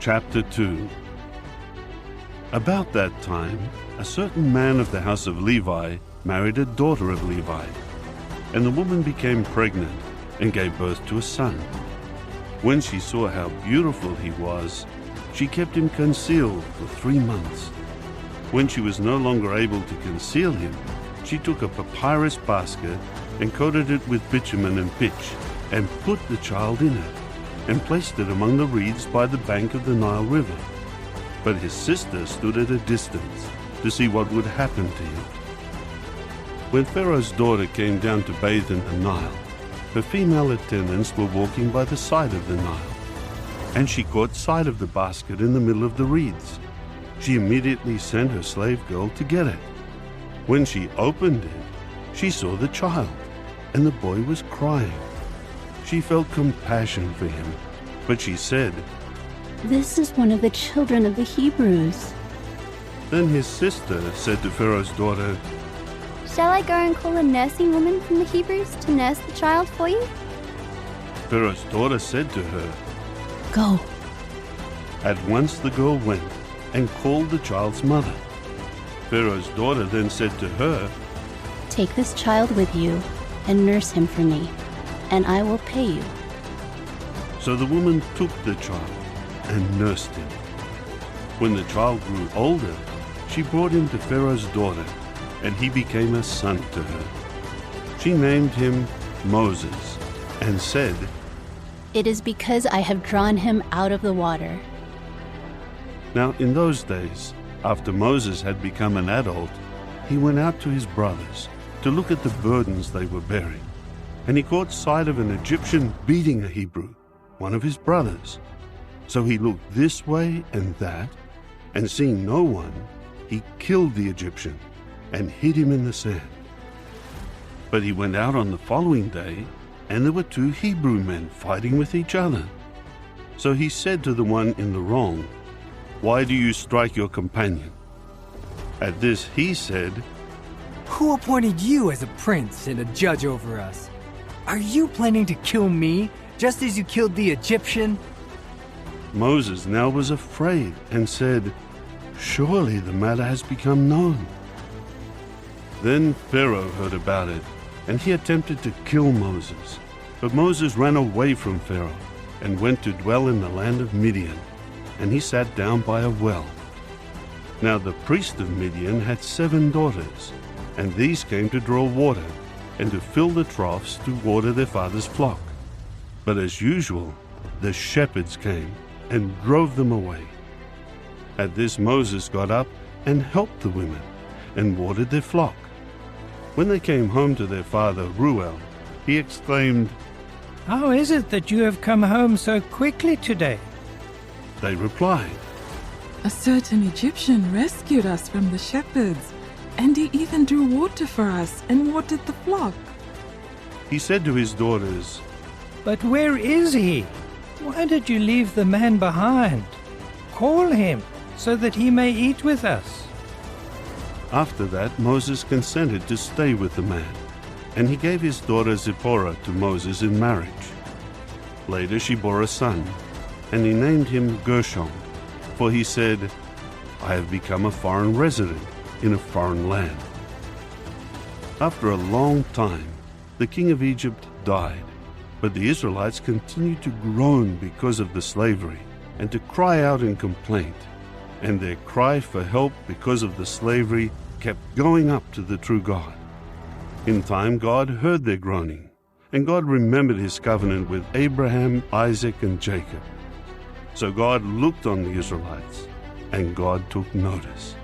Chapter 2. About that time, a certain man of the house of Levi married a daughter of Levi, and the woman became pregnant and gave birth to a son. When she saw how beautiful he was, she kept him concealed for 3 months. When she was no longer able to conceal him, she took a papyrus basket and coated it with bitumen and pitch, and put the child in it, and placed it among the reeds by the bank of the Nile River. But his sister stood at a distance to see what would happen to him. When Pharaoh's daughter came down to bathe in the Nile, her female attendants were walking by the side of the Nile, and she caught sight of the basket in the middle of the reeds. She immediately sent her slave girl to get it. When she opened it, she saw the child, and the boy was crying. She felt compassion for him, but she said, "This is one of the children of the Hebrews." Then his sister said to Pharaoh's daughter, "Shall I go and call a nursing woman from the Hebrews to nurse the child for you?" Pharaoh's daughter said to her, "Go." At once the girl went and called the child's mother. Pharaoh's daughter then said to her, "Take this child with you and nurse him for me, and I will pay you." So the woman took the child and nursed him. When the child grew older, she brought him to Pharaoh's daughter, and he became a son to her. She named him Moses and said, "It is because I have drawn him out of the water." Now in those days, after Moses had become an adult, he went out to his brothers to look at the burdens they were bearing. And he caught sight of an Egyptian beating a Hebrew, one of his brothers. So he looked this way and that, and seeing no one, he killed the Egyptian and hid him in the sand. But he went out on the following day, and there were 2 Hebrew men fighting with each other. So he said to the one in the wrong, "Why do you strike your companion?" At this he said, "Who appointed you as a prince and a judge over us? Are you planning to kill me, just as you killed the Egyptian?" Moses now was afraid and said, "Surely the matter has become known." Then Pharaoh heard about it, and he attempted to kill Moses. But Moses ran away from Pharaoh and went to dwell in the land of Midian, and he sat down by a well. Now the priest of Midian had 7 daughters, and these came to draw water and to fill the troughs to water their father's flock. But as usual, the shepherds came and drove them away. At this Moses got up and helped the women and watered their flock. When they came home to their father Reuel, he exclaimed, "How is it that you have come home so quickly today?" They replied, "A certain Egyptian rescued us from the shepherds, and he even drew water for us and watered the flock." He said to his daughters, "But where is he? Why did you leave the man behind? Call him, so that he may eat with us." After that Moses consented to stay with the man, and he gave his daughter Zipporah to Moses in marriage. Later she bore a son, and he named him Gershom, for he said, "I have become a foreign resident in a foreign land." After a long time, the king of Egypt died, but the Israelites continued to groan because of the slavery and to cry out in complaint, and their cry for help because of the slavery kept going up to the true God. In time, God heard their groaning, and God remembered his covenant with Abraham, Isaac, and Jacob. So God looked on the Israelites, and God took notice.